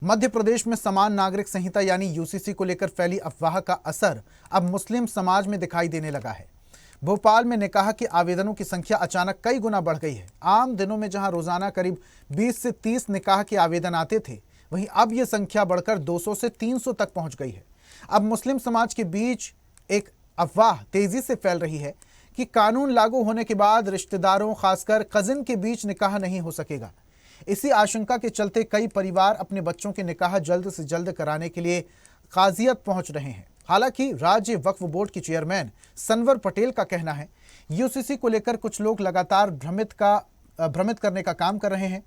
मध्य प्रदेश में समान नागरिक संहिता यानी यूसीसी को लेकर फैली अफवाह का असर अब मुस्लिम समाज में दिखाई देने लगा है। भोपाल में निकाह के आवेदनों की संख्या अचानक कई गुना बढ़ गई है। आम दिनों में जहां रोजाना करीब 20 से 30 निकाह के आवेदन आते थे, वहीं अब यह संख्या बढ़कर 200 से 300 तक पहुंच गई है। अब मुस्लिम समाज के बीच एक अफवाह तेजी से फैल रही है कि कानून लागू होने के बाद रिश्तेदारों, खासकर कजिन के बीच निकाह नहीं हो सकेगा। इसी आशंका के चलते कई परिवार अपने बच्चों के निकाह जल्द से जल्द कराने के लिए काजियत पहुंच रहे हैं। हालांकि राज्य वक्फ बोर्ड की चेयरमैन सनवर पटेल का कहना है, यूसीसी को लेकर कुछ लोग लगातार भ्रमित करने का काम कर रहे हैं।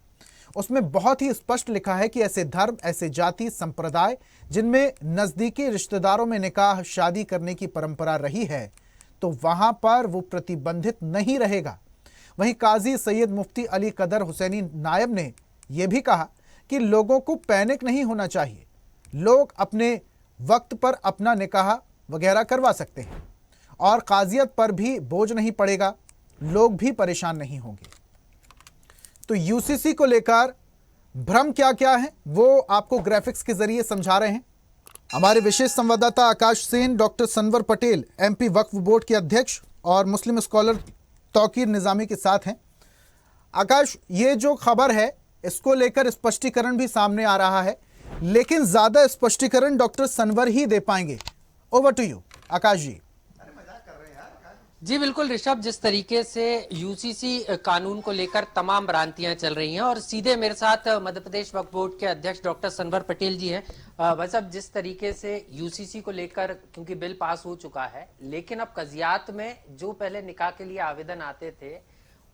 उसमें बहुत ही स्पष्ट लिखा है कि ऐसे धर्म, ऐसे जाति, संप्रदाय जिनमें नजदीकी रिश्तेदारों में निकाह शादी करने की परंपरा रही है, तो वहां पर वो प्रतिबंधित नहीं रहेगा। वहीं काजी सैयद मुफ्ती अली कदर हुसैनी नायब ने यह भी कहा कि लोगों को पैनिक नहीं होना चाहिए। लोग अपने वक्त पर अपना निकाह वगैरह करवा सकते हैं और काजियत पर भी बोझ नहीं पड़ेगा, लोग भी परेशान नहीं होंगे। तो यूसीसी को लेकर भ्रम क्या क्या है वो आपको ग्राफिक्स के जरिए समझा रहे हैं हमारे विशेष संवाददाता आकाश सेन। डॉक्टर सनवर पटेल एमपी वक्फ बोर्ड के अध्यक्ष और मुस्लिम स्कॉलर तौकीर निजामी के साथ हैं। आकाश, ये जो खबर है इसको लेकर स्पष्टीकरण भी सामने आ रहा है, लेकिन ज्यादा स्पष्टीकरण डॉक्टर सनवर ही दे पाएंगे। ओवर टू यू आकाश जी। जी बिल्कुल ऋषभ, जिस तरीके से यूसीसी कानून को लेकर तमाम भ्रांतियां चल रही हैं और सीधे मेरे साथ मध्य प्रदेश वक्फ बोर्ड के अध्यक्ष डॉक्टर सनवर पटेल जी हैं। भाई साहब, जिस तरीके से यूसीसी को लेकर क्योंकि बिल पास हो चुका है, लेकिन अब कजियात में जो पहले निकाह के लिए आवेदन आते थे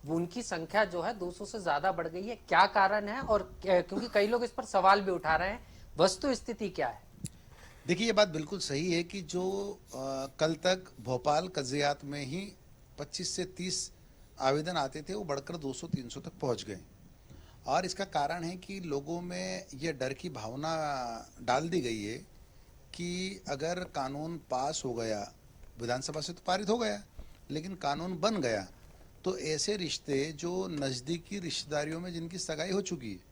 वो उनकी संख्या जो है 200 से ज्यादा बढ़ गई है। क्या कारण है? और क्योंकि कई लोग इस पर सवाल भी उठा रहे हैं, वस्तु स्थिति क्या है? देखिए, ये बात बिल्कुल सही है कि जो कल तक भोपाल कजियात में ही 25 से 30 आवेदन आते थे वो बढ़कर 200-300 तक पहुंच गए। और इसका कारण है कि लोगों में ये डर की भावना डाल दी गई है कि अगर कानून पास हो गया, विधानसभा से तो पारित हो गया, लेकिन कानून बन गया तो ऐसे रिश्ते जो नज़दीकी रिश्तेदारियों में जिनकी सगाई हो चुकी है,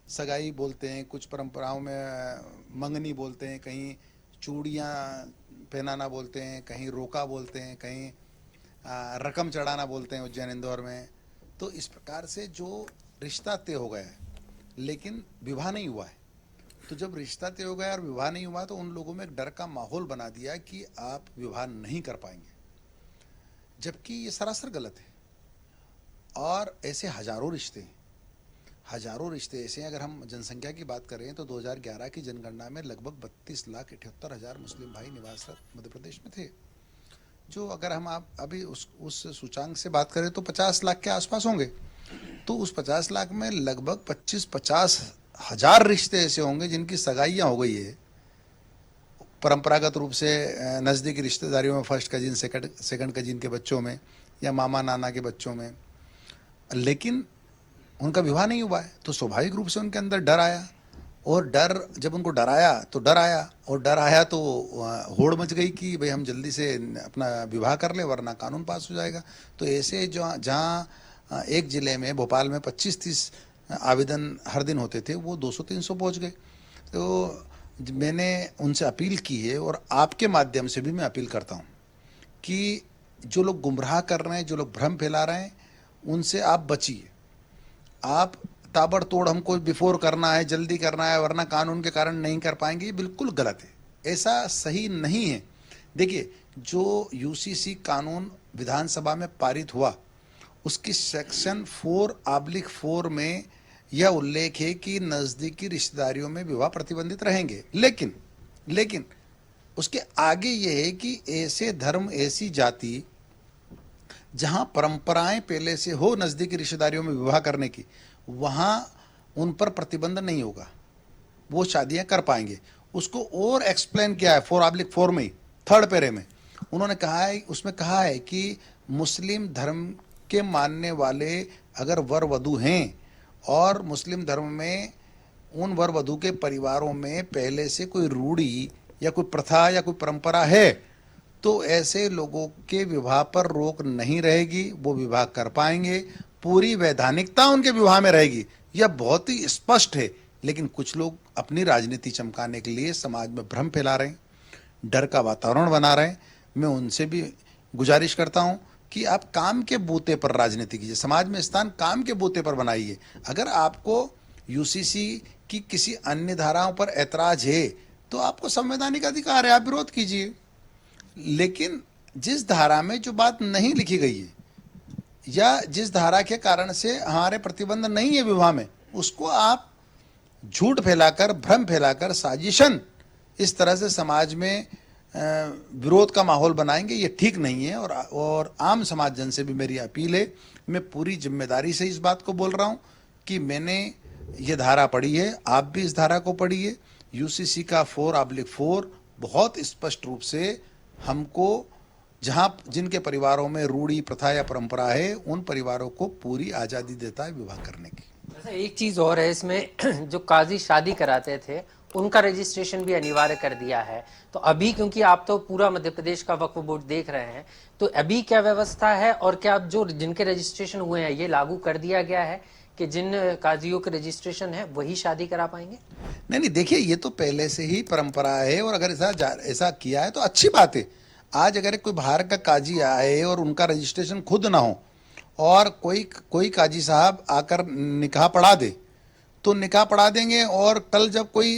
सगाई बोलते हैं, कुछ परंपराओं में मंगनी बोलते हैं, कहीं चूड़ियाँ पहनाना बोलते हैं, कहीं रोका बोलते हैं, कहीं रकम चढ़ाना बोलते हैं उज्जैन इंदौर में। तो इस प्रकार से जो रिश्ता तय हो गया है लेकिन विवाह नहीं हुआ है, तो जब रिश्ता तय हो गया और विवाह नहीं हुआ तो उन लोगों में एक डर का माहौल बना दिया कि आप विवाह नहीं कर पाएंगे, जबकि ये सरासर गलत है। और ऐसे हजारों रिश्ते ऐसे हैं। अगर हम जनसंख्या की बात करें तो 2011 की जनगणना में लगभग 32,78,000 मुस्लिम भाई निवासरत मध्य प्रदेश में थे, जो अगर हम आप अभी उस सूचांक से बात करें तो 50 लाख के आसपास होंगे। तो उस 50 लाख में लगभग 25-50 हजार रिश्ते ऐसे होंगे जिनकी सगाइयाँ हो गई है, परंपरागत रूप से नज़दीकी रिश्तेदारियों में, फर्स्ट कजिन, सेकंड कजिन के बच्चों में या मामा नाना के बच्चों में, लेकिन उनका विवाह नहीं हुआ है। तो स्वाभाविक रूप से उनके अंदर डर आया, और डर जब उनको डर आया तो होड़ मच गई कि भाई हम जल्दी से अपना विवाह कर ले वरना कानून पास हो जाएगा। तो ऐसे जहाँ एक ज़िले में, भोपाल में 25-30 आवेदन हर दिन होते थे, वो 200-300 पहुँच गए। तो मैंने उनसे अपील की है और आपके माध्यम से भी मैं अपील करता हूँ कि जो लोग गुमराह कर रहे हैं, जो लोग भ्रम फैला रहे हैं, उनसे आप बचिए। आप ताबड़तोड़ हमको बिफोर करना है, जल्दी करना है वरना कानून के कारण नहीं कर पाएंगे, ये बिल्कुल गलत है, ऐसा सही नहीं है। देखिए, जो यूसीसी कानून विधानसभा में पारित हुआ उसकी सेक्शन 4(4) में यह उल्लेख है कि नज़दीकी रिश्तेदारियों में विवाह प्रतिबंधित रहेंगे, लेकिन उसके आगे यह है कि ऐसे धर्म, ऐसी जाति जहां परंपराएं पहले से हो नज़दीकी रिश्तेदारियों में विवाह करने की, वहां उन पर प्रतिबंध नहीं होगा, वो शादियां कर पाएंगे। उसको और एक्सप्लेन किया है 4(4) में, 3rd पैरे में उन्होंने कहा है, उसमें कहा है कि मुस्लिम धर्म के मानने वाले अगर वर वधू हैं और मुस्लिम धर्म में उन वर वधू के परिवारों में पहले से कोई रूढ़ी या कोई प्रथा या कोई परंपरा है, तो ऐसे लोगों के विवाह पर रोक नहीं रहेगी, वो विवाह कर पाएंगे, पूरी वैधानिकता उनके विवाह में रहेगी। यह बहुत ही स्पष्ट है, लेकिन कुछ लोग अपनी राजनीति चमकाने के लिए समाज में भ्रम फैला रहे हैं, डर का वातावरण बना रहे हैं। मैं उनसे भी गुजारिश करता हूं कि आप काम के बूते पर राजनीति कीजिए, समाज में स्थान काम के बूते पर बनाइए। अगर आपको यूसीसी की किसी अन्य धाराओं पर ऐतराज है तो आपको संवैधानिक अधिकार है, आप विरोध कीजिए। लेकिन जिस धारा में जो बात नहीं लिखी गई है या जिस धारा के कारण से हमारे प्रतिबंध नहीं है विवाह में, उसको आप झूठ फैलाकर, भ्रम फैलाकर, साजिशन इस तरह से समाज में विरोध का माहौल बनाएंगे, ये ठीक नहीं है। और आम समाज जन से भी मेरी अपील है, मैं पूरी जिम्मेदारी से इस बात को बोल रहा हूं कि मैंने ये धारा पढ़ी है, आप भी इस धारा को पढ़िए। यूसीसी का 4/4 बहुत स्पष्ट रूप से हमको जहां जिनके परिवारों में रूढ़ी, प्रथा या परंपरा है, उन परिवारों को पूरी आज़ादी देता है विवाह करने की। वैसे एक चीज और है इसमें, जो काजी शादी कराते थे उनका रजिस्ट्रेशन भी अनिवार्य कर दिया है। तो अभी क्योंकि आप तो पूरा मध्य प्रदेश का वक्फ बोर्ड देख रहे हैं, तो अभी क्या व्यवस्था है और क्या जो जिनके रजिस्ट्रेशन हुए हैं ये लागू कर दिया गया है कि जिन काजियों के रजिस्ट्रेशन है वही शादी करा पाएंगे? नहीं, देखिए, ये तो पहले से ही परंपरा है और अगर ऐसा किया है तो अच्छी बात है। आज अगर कोई बाहर का काजी आए और उनका रजिस्ट्रेशन खुद ना हो और कोई काजी साहब आकर निकाह पढ़ा दे तो निकाह पढ़ा देंगे, और कल जब कोई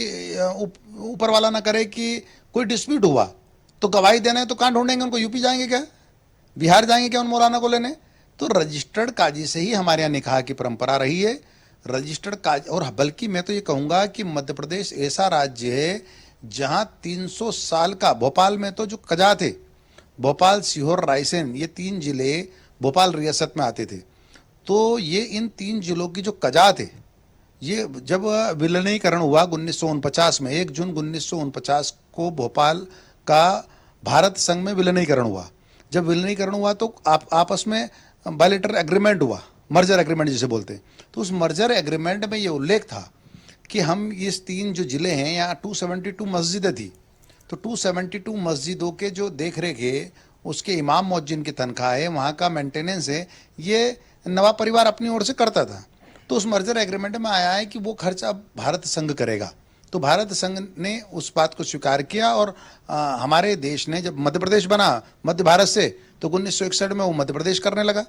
ऊपर वाला ना करे कि कोई डिस्प्यूट हुआ तो गवाही देना है तो कहाँ ढूंढेंगे उनको? यूपी जाएंगे क्या, बिहार जाएंगे क्या उन मौलाना को लेने? तो रजिस्टर्ड काजी से ही हमारे यहाँ निकाह की परंपरा रही है। रजिस्टर्ड काजी, और बल्कि मैं तो ये कहूँगा कि मध्य प्रदेश ऐसा राज्य है जहाँ 300 साल का, भोपाल में तो जो कजा थे, भोपाल, सीहोर, रायसेन, ये 3 जिले भोपाल रियासत में आते थे। तो ये इन 3 जिलों की जो कजा थे, ये जब विलीनीकरण हुआ 1949 में, 1 जून 1949 को भोपाल का भारत संघ में विलीनीकरण हुआ। जब विलीनीकरण हुआ तो आपस में बायलैटरल एग्रीमेंट हुआ, मर्जर एग्रीमेंट जिसे बोलते हैं। तो उस मर्जर एग्रीमेंट में ये उल्लेख था कि हम इस 3 जो जिले हैं, यहाँ 272 मस्जिदें थी, तो 272 मस्जिदों के जो देख रेख है, उसके इमाम मौज्जिन की तनख्वाह है, वहाँ का मेंटेनेंस है, ये नवाब परिवार अपनी ओर से करता था। तो उस मर्जर एग्रीमेंट में आया है कि वो खर्चा भारत संघ करेगा। तो भारत संघ ने उस बात को स्वीकार किया और हमारे देश ने, जब मध्य प्रदेश बना मध्य भारत से, तो 1961 में वो मध्य प्रदेश करने लगा।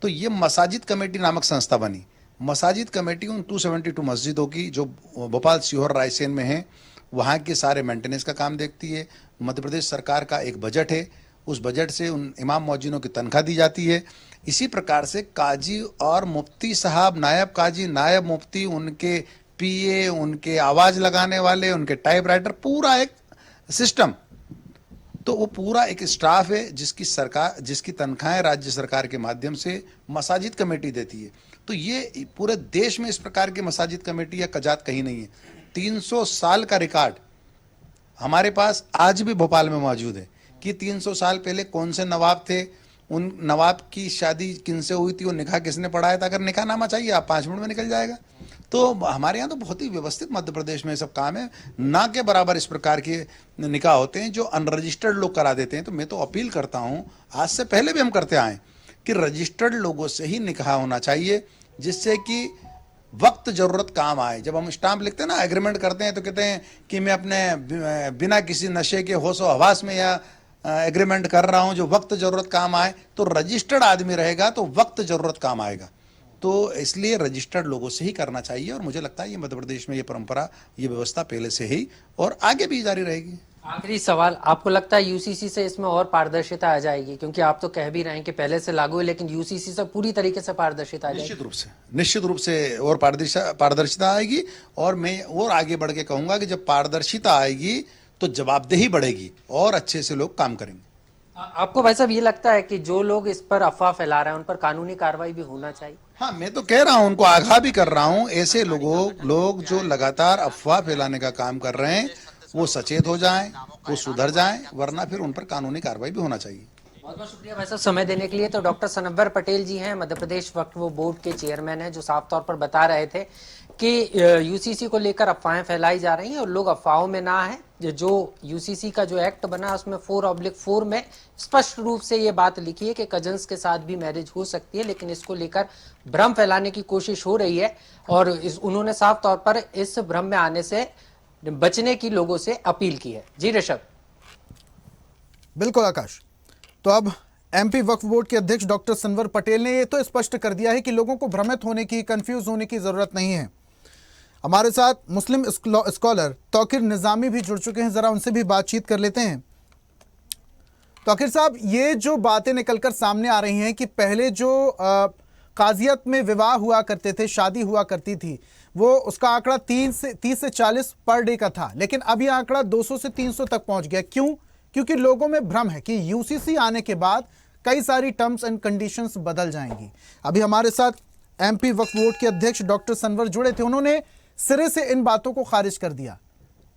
तो ये मसाजिद कमेटी नामक संस्था बनी। मसाजिद कमेटी उन 272 मस्जिदों की जो भोपाल, सीहोर, रायसेन में हैं, वहाँ के सारे मेंटेनेंस का काम देखती है। मध्य प्रदेश सरकार का एक बजट है, उस बजट से उन इमाम मौजिनों की तनख्वाह दी जाती है। इसी प्रकार से काजी और मुफ्ती साहब, नायब काजी, नायब मुफ्ती, उनके पीए, उनके आवाज़ लगाने वाले, उनके टाइप राइटर, पूरा एक सिस्टम, तो वो पूरा एक स्टाफ है जिसकी तनख्वाहें राज्य सरकार के माध्यम से मसाजिद कमेटी देती है। तो ये पूरे देश में इस प्रकार की मसाजिद कमेटी या कजात कहीं नहीं है। 300 साल का रिकॉर्ड हमारे पास आज भी भोपाल में मौजूद है कि 300 साल पहले कौन से नवाब थे, उन नवाब की शादी किनसे हुई थी, वो निकाह किसने पढ़ाया था। अगर निकाह नामा चाहिए आप 5 मिनट में निकल जाएगा। तो हमारे यहाँ तो बहुत ही व्यवस्थित मध्य प्रदेश में सब काम है, ना के बराबर इस प्रकार के निकाह होते हैं जो अनरजिस्टर्ड लोग करा देते हैं। तो मैं तो अपील करता हूँ, आज से पहले भी हम करते आए, कि रजिस्टर्ड लोगों से ही निकाह होना चाहिए, जिससे कि वक्त जरूरत काम आए। जब हम स्टाम्प लिखते हैं ना, एग्रीमेंट करते हैं, तो कहते हैं कि मैं अपने बिना किसी नशे के होशो हवास में या एग्रीमेंट कर रहा हूं जो वक्त जरूरत काम आए। तो रजिस्टर्ड आदमी रहेगा तो वक्त जरूरत काम आएगा। तो इसलिए रजिस्टर्ड लोगों से ही करना चाहिए, और मुझे लगता है ये मध्य प्रदेश में ये परंपरा, ये व्यवस्था पहले से ही और आगे भी जारी रहेगी। आखिरी सवाल, आपको लगता है यूसीसी से इसमें और पारदर्शिता आ जाएगी? क्योंकि आप तो कह भी रहे हैं कि पहले से लागू है, लेकिन यूसीसी से पूरी तरीके से पारदर्शिता आ जाएगी। निश्चित रूप से और पारदर्शिता आएगी। और मैं और आगे बढ़ के कहूंगा कि जब पारदर्शिता आएगी तो जवाबदेही बढ़ेगी और अच्छे से लोग काम करेंगे। आपको भाई साहब ये लगता है कि जो लोग इस पर अफवाह फैला रहे हैं उन पर कानूनी कार्रवाई भी होना चाहिए? हाँ, मैं तो कह रहा हूं, उनको आगाह भी कर रहा हूं, ऐसे लोग जो लगातार अफवाह फैलाने का काम कर रहे हैं वो सचेत हो जाएं, वो सुधर जाएं, वरना फिर उन पर कानूनी कार्रवाई भी होना चाहिए। बहुत बहुत शुक्रिया भाई साहब समय देने के लिए। तो डॉक्टर सनवर पटेल जी हैं, मध्य प्रदेश वक्फ बोर्ड के चेयरमैन हैं, जो साफ तौर पर बता रहे थे कि यूसीसी को लेकर अफवाहें फैलाई जा रही हैं और लोग अफवाहों में ना आए, जो यूसीसी का जो एक्ट बना उसमें 4/4 में स्पष्ट रूप से ये बात लिखी है कि कजन्स के साथ भी मैरिज हो सकती है, लेकिन इसको लेकर भ्रम फैलाने की कोशिश हो रही है और उन्होंने साफ तौर पर इस भ्रम में आने से बचने की लोगों से अपील की है। जी ऋषभ। बिल्कुल आकाश। तो अब एमपी वक्फ बोर्ड के अध्यक्ष डॉक्टर सनवर पटेल ने ये तो स्पष्ट कर दिया है कि लोगों को भ्रमित होने की, कंफ्यूज होने की जरूरत नहीं है। हमारे साथ मुस्लिम स्कॉलर तौकीर निजामी भी जुड़ चुके हैं, जरा उनसे भी बातचीत कर लेते हैं। तौकीर साहब, ये जो बातें निकलकर सामने आ रही हैं कि पहले जो काजियत में विवाह हुआ करते थे, शादी हुआ करती थी, वो उसका आंकड़ा 30 से 40 पर डे का था, लेकिन अब ये आंकड़ा 200 से 300 तक पहुंच गया। क्यों? क्योंकि लोगों में भ्रम है कि यूसीसी आने के बाद कई सारी टर्म्स एंड कंडीशंस बदल जाएंगी। अभी हमारे साथ एमपी वक्फ बोर्ड के अध्यक्ष डॉक्टर सनवर जुड़े थे, उन्होंने सिरे से इन बातों को खारिज कर दिया।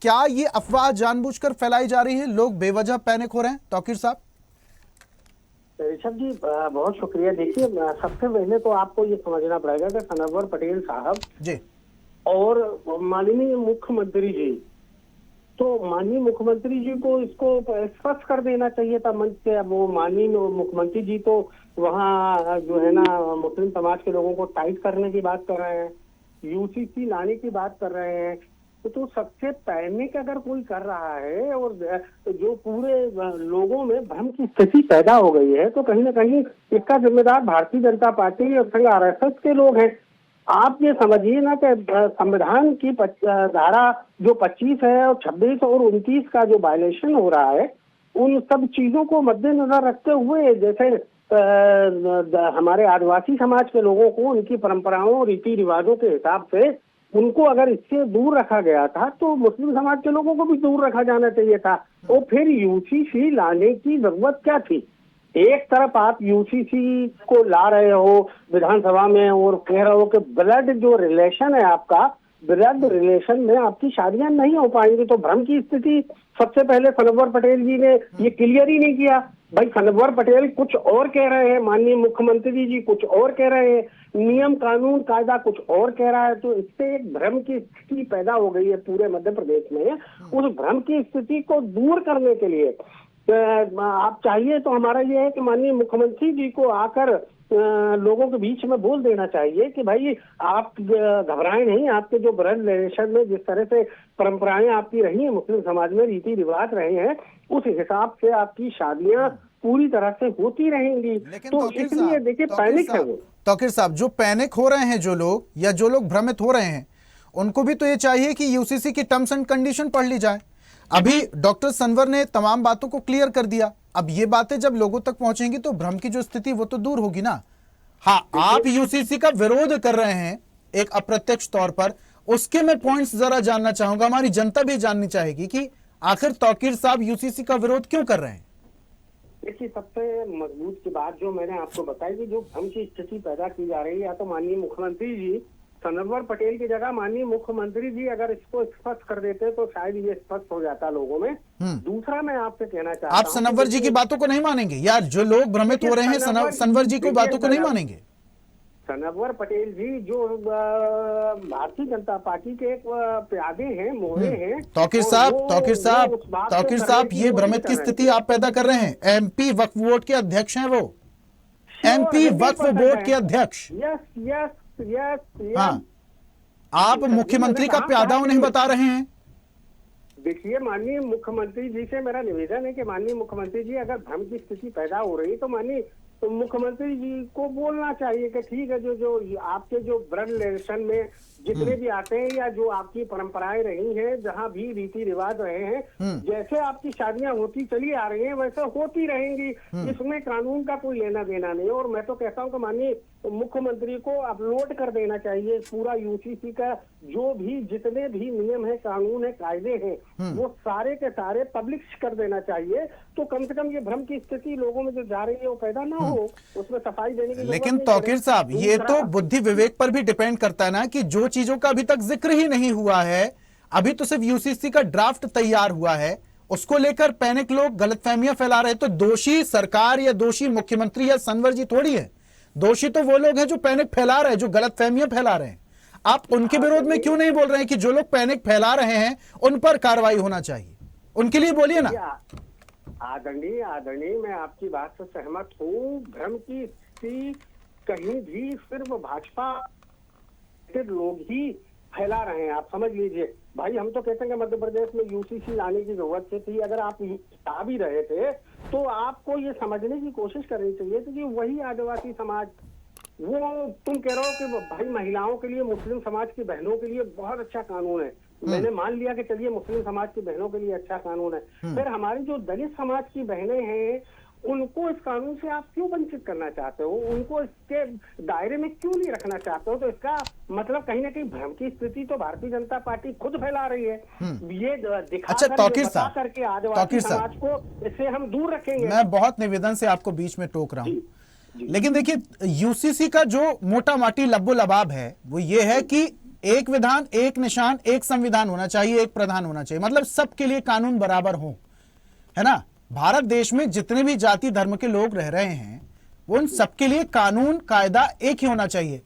क्या ये अफवाह जानबूझकर फैलाई जा रही है? लोग बेवजह पैनिक हो रहे हैं? तौकीर साहब। ऋषभ जी बहुत शुक्रिया। देखिए, सबसे पहले तो आपको ये समझना पड़ेगा कि सनवर पटेल साहब जी और माननीय मुख्यमंत्री जी, तो माननीय मुख्यमंत्री जी को इसको स्पष्ट कर देना चाहिए था मंच से। अब वो माननीय मुख्यमंत्री जी तो वहाँ जो है ना मुस्लिम समाज के लोगों को टाइट करने की बात कर रहे हैं, यूसीसी लाने की बात कर रहे हैं। तो सबसे पैनिक अगर कोई कर रहा है और जो पूरे लोगों में भ्रम की स्थिति पैदा हो गई है, तो कहीं ना कहीं इसका जिम्मेदार भारतीय जनता पार्टी और संघ आरएसएस के लोग हैं। आप ये समझिए ना कि संविधान की धारा जो 25 है और 26 और 29 का जो वायलेशन हो रहा है, उन सब चीजों को मद्देनजर रखते हुए, जैसे हमारे आदिवासी समाज के लोगों को उनकी परंपराओं रीति रिवाजों के हिसाब से उनको अगर इससे दूर रखा गया था, तो मुस्लिम समाज के लोगों को भी दूर रखा जाना चाहिए था। तो फिर यूसीसी लाने की जरूरत क्या थी? एक तरफ आप यूसीसी को ला रहे हो विधानसभा में और कह रहे हो कि ब्लड जो रिलेशन है आपका, ब्लड रिलेशन में आपकी शादियां नहीं हो पाएंगी। तो भ्रम की स्थिति सबसे पहले सनवर पटेल जी ने ये क्लियर ही नहीं किया। भाई सनवर पटेल कुछ और कह रहे हैं, माननीय मुख्यमंत्री जी कुछ और कह रहे हैं, नियम कानून कायदा कुछ और कह रहा है। तो इससे एक भ्रम की स्थिति पैदा हो गई है पूरे मध्य प्रदेश में। उस भ्रम की स्थिति को दूर करने के लिए आप चाहिए तो हमारा ये है कि माननीय मुख्यमंत्री जी को आकर लोगों के बीच में बोल देना चाहिए कि भाई आप घबराएं नहीं, आपके जो ब्लड रिलेशन में जिस तरह से परंपराएं आपकी रही हैं, मुस्लिम समाज में रीति रिवाज रहे हैं, उस हिसाब से आपकी शादियां पूरी तरह से होती रहेंगी। तो इसलिए देखिए पैनिक है वो। तौकीर साहब, जो पैनिक हो रहे हैं जो लोग, या जो लोग भ्रमित हो रहे हैं, उनको भी तो ये चाहिए कि यूसीसी की टर्म्स एंड कंडीशन पढ़ ली जाए। अभी डॉक्टर सनवर ने तमाम बातों को क्लियर कर दिया। अब ये बातें जब लोगों तक पहुंचेंगी तो भ्रम की जो स्थिति वो तो दूर होगी ना। हाँ, आप यूसीसी का विरोध कर रहे हैं एक अप्रत्यक्ष तौर पर, उसके मैं पॉइंट्स जरा जानना चाहूंगा, हमारी जनता भी जाननी चाहेगी कि आखिर तौकीर साहब यूसीसी का विरोध क्यों कर रहे हैं। देखिए, सबसे मजबूत की बात जो मैंने आपको बताई कि जो भ्रम की स्थिति पैदा की जा रही है, या तो माननीय मुख्यमंत्री जी सनवर पटेल की जगह माननीय मुख्यमंत्री जी अगर इसको स्पष्ट कर देते तो शायद ये स्पष्ट हो जाता लोगों में। दूसरा मैं आपसे कहना चाहता हूं, आप सनवर जी की बातों को नहीं मानेंगे यार? जो लोग भ्रमित हो रहे हैं सनवर जी को बातों को नहीं मानेंगे? सनवर पटेल जी जो भारतीय जनता पार्टी के एक प्यादे हैं, मोहरे हैं। तौकीर साहब, ये भ्रमित की स्थिति आप पैदा कर रहे हैं। एमपी वक्फ बोर्ड के अध्यक्ष हैं वो, एमपी वक्फ बोर्ड के अध्यक्ष। यस। हाँ, आप मुख्यमंत्री का प्यादा नहीं बता रहे हैं। देखिए, माननीय मुख्यमंत्री जी से मेरा निवेदन है कि माननीय मुख्यमंत्री जी अगर भ्रम की स्थिति पैदा हो रही है तो माननीय मुख्यमंत्री जी को बोलना चाहिए कि ठीक है, जो आपके जो ब्लड रिलेशन में जितने भी आते हैं या जो आपकी परंपराएं रही हैं, जहां भी रीति रिवाज रहे हैं, जैसे आपकी शादियां होती चली आ रही हैं वैसे होती रहेंगी। इसमें कानून का कोई लेना देना नहीं। और मैं तो कहता हूं कि माननीय मुख्यमंत्री को अपलोड कर देना चाहिए पूरा यूसीसी का जो भी जितने भी नियम है, कानून है, कायदे हैं, वो सारे के सारे पब्लिश कर देना चाहिए। तो कम से कम ये भ्रम की स्थिति लोगों में जो जा रही है वो पैदा ना हो, उसमें सफाई देने की। लेकिन तौकीर साहब, ये तो बुद्धि विवेक पर भी डिपेंड करता है ना कि जो चीजों का अभी तक जिक्र ही नहीं हुआ है, अभी तो सिर्फ यूसीसी का ड्राफ्ट तैयार हुआ है, उसको लेकर पैनिक लोग गलतफहमियां फैला रहे। तो दोषी सरकार या दोषी मुख्यमंत्री या सनवर जी थोड़ी है, दोषी तो वो लोग हैं जो पैनिक फैला रहे हैं, जो गलतफहमियां फैला रहे हैं। आप उनके विरोध में क्यों नहीं बोल रहे हैं कि जो लोग पैनिक फैला रहे हैं उन पर कार्रवाई होना चाहिए? उनके लिए बोलिए ना। आदरणीय मैं आपकी बात से सहमत हूँ। भ्रम की स्थिति कहीं भी सिर्फ भाजपा के लोग ही फैला रहे हैं। आप समझ लीजिए भाई, हम तो कहते हैं कि मध्य प्रदेश में यूसीसी लाने की जरूरत थी। अगर आप आ भी रहे थे तो आपको ये समझने की कोशिश करनी चाहिए थी कि वही आदिवासी समाज, वो तुम कह रहे हो कि भाई महिलाओं के लिए, मुस्लिम समाज की बहनों के लिए बहुत अच्छा कानून है। मैंने मान लिया कि चलिए मुस्लिम समाज की बहनों के लिए अच्छा कानून है, फिर हमारी जो दलित समाज की बहनें हैं उनको इस कानून से आप क्यों वंचित करना चाहते हो? उनको इसके दायरे में क्यों नहीं रखना चाहते हो? तो इसका मतलब कहीं ना कहीं भ्रम की स्थिति तो भारतीय जनता पार्टी खुद फैला रही है। ये दिखा अच्छा, तौकीर साहब, करके आदिवासी समाज को इससे हम दूर रखेंगे। मैं बहुत निवेदन से आपको बीच में टोक रहा हूं, लेकिन देखिए यूसीसी का जो मोटा माटी लब्बो लबाब है वो ये है कि एक विधान, एक निशान, एक संविधान होना चाहिए, एक प्रधान होना चाहिए, मतलब सबके लिए कानून बराबर हो, है ना। भारत देश में जितने भी जाति धर्म के लोग रह रहे हैं वो उन सबके लिए कानून कायदा एक ही होना चाहिए।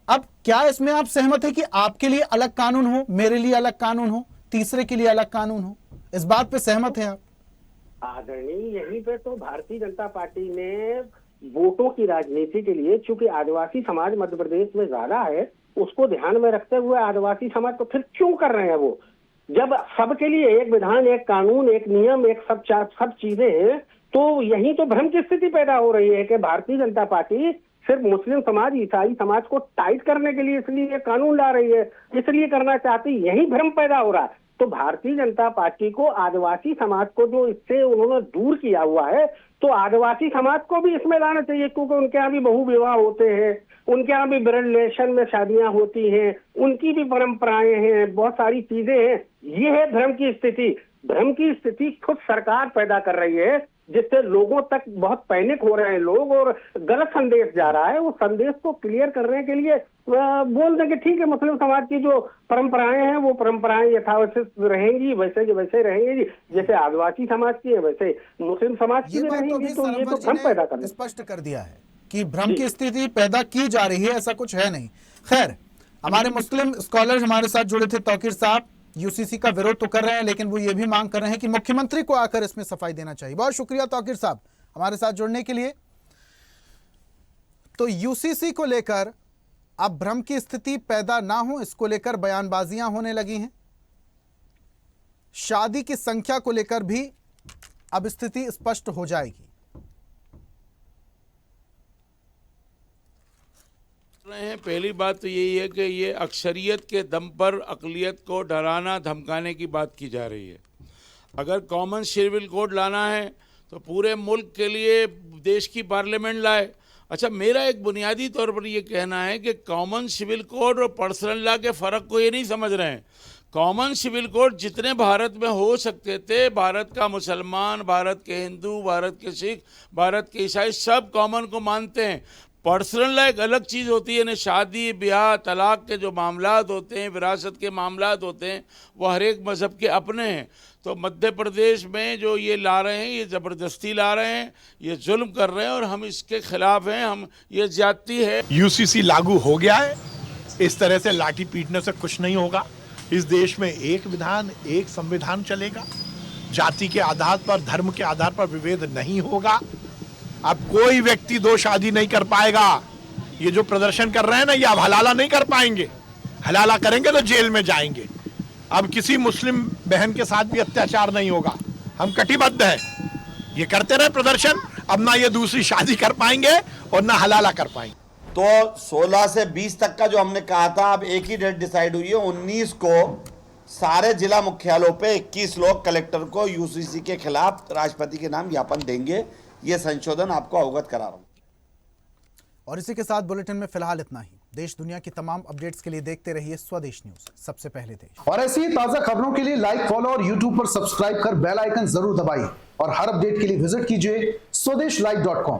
अब क्या इसमें आप सहमत है कि आपके लिए अलग कानून हो, मेरे लिए अलग कानून हो, तीसरे के लिए अलग कानून हो? इस बात पे सहमत है आप? आदरणीय, यहीं पे तो भारतीय जनता पार्टी ने वोटों की राजनीति के लिए, चूंकि आदिवासी समाज मध्य प्रदेश में ज्यादा है, उसको ध्यान में रखते हुए आदिवासी समाज को फिर क्यों कर रहे हैं वो? जब सबके लिए एक विधान, एक कानून, एक नियम, एक सब चीजें हैं, तो यही तो भ्रम की स्थिति पैदा हो रही है कि भारतीय जनता पार्टी सिर्फ मुस्लिम समाज, ईसाई समाज को टाइट करने के लिए इसलिए कानून ला रही है, इसलिए करना चाहती, यही भ्रम पैदा हो रहा है। तो भारतीय जनता पार्टी को आदिवासी समाज को जो इससे उन्होंने दूर किया हुआ है, तो आदिवासी समाज को भी इसमें लाना चाहिए, क्योंकि उनके यहाँ भी बहु विवाह होते हैं, उनके यहाँ भी ब्लड रिलेशन में शादियां होती हैं, उनकी भी परंपराएं हैं, बहुत सारी चीजें हैं। ये है भ्रम की स्थिति। भ्रम की स्थिति खुद सरकार पैदा कर रही है, जिससे लोगों तक बहुत पैनिक हो रहे हैं लोग और गलत संदेश जा रहा है। वो संदेश को क्लियर करने के लिए बोल दें कि ठीक है, मुस्लिम समाज की जो परंपराएं हैं वो परंपराएं यथावत रहेंगी, वैसे के वैसे रहेंगी, जैसे आदिवासी समाज की है वैसे मुस्लिम समाज की रहेंगी। तो ये तो भ्रम पैदा कर, स्पष्ट कर दिया है कि भ्रम की स्थिति पैदा की जा रही है, ऐसा कुछ है नहीं। खैर, हमारे मुस्लिम स्कॉलर हमारे साथ जुड़े थे, तौकीर साहब यूसीसी का विरोध तो कर रहे हैं, लेकिन वो ये भी मांग कर रहे हैं कि मुख्यमंत्री को आकर इसमें सफाई देना चाहिए। बहुत शुक्रिया तौकीर साहब हमारे साथ जुड़ने के लिए। तो यूसीसी को लेकर अब भ्रम की स्थिति पैदा ना हो, इसको लेकर बयानबाजियां होने लगी हैं। शादी की संख्या को लेकर भी अब स्थिति स्पष्ट हो जाएगी। पहली बात तो यही है कि ये अक्सरियत के दम पर अक़लियत को डराना धमकाने की बात की जा रही है। अगर कॉमन सिविल कोड लाना है तो पूरे मुल्क के लिए देश की पार्लियामेंट लाए। अच्छा, मेरा एक बुनियादी तौर पर ये कहना है कि कॉमन सिविल कोड और पर्सनल लॉ के फ़र्क को ये नहीं समझ रहे हैं। कॉमन सिविल कोड जितने भारत में हो सकते थे, भारत का मुसलमान, भारत के हिंदू, भारत के सिख, भारत के ईसाई सब कॉमन को मानते हैं। पर्सनल लॉ एक अलग चीज़ होती है ना। शादी ब्याह तलाक के जो मामलात होते हैं, विरासत के मामलात होते हैं, वो हर एक मज़हब के अपने हैं। तो मध्य प्रदेश में जो ये ला रहे हैं, ये ज़बरदस्ती ला रहे हैं, ये जुल्म कर रहे हैं और हम इसके खिलाफ हैं। हम ये ज्यादती है। यूसीसी लागू हो गया है, इस तरह से लाठी पीटने से कुछ नहीं होगा। इस देश में एक विधान, एक संविधान चलेगा। जाति के आधार पर, धर्म के आधार पर विभेद नहीं होगा। अब कोई व्यक्ति दो शादी नहीं कर पाएगा। ये जो प्रदर्शन कर रहे हैं ना, ये अब हलाला नहीं कर पाएंगे। हलाला करेंगे तो जेल में जाएंगे। अब किसी मुस्लिम बहन के साथ भी अत्याचार नहीं होगा। हम कटिबद्ध हैं। ये करते रहे प्रदर्शन, अब ना ये दूसरी शादी कर पाएंगे और ना हलाला कर पाएंगे। तो 16 से 20 तक का जो हमने कहा था, अब एक ही डेट डिसाइड हुई है। 19 को सारे जिला मुख्यालयों पे 21 लोग कलेक्टर को यूसीसी के खिलाफ राष्ट्रपति के नाम ज्ञापन देंगे। ये संशोधन आपको अवगत करा रहा हूं। और इसी के साथ बुलेटिन में फिलहाल इतना ही। देश दुनिया की तमाम अपडेट्स के लिए देखते रहिए स्वदेश न्यूज, सबसे पहले देश। और ऐसी ही ताजा खबरों के लिए लाइक, फॉलो और यूट्यूब पर सब्सक्राइब कर बेल आइकन जरूर दबाइए। और हर अपडेट के लिए विजिट कीजिए स्वदेशलाइव.com।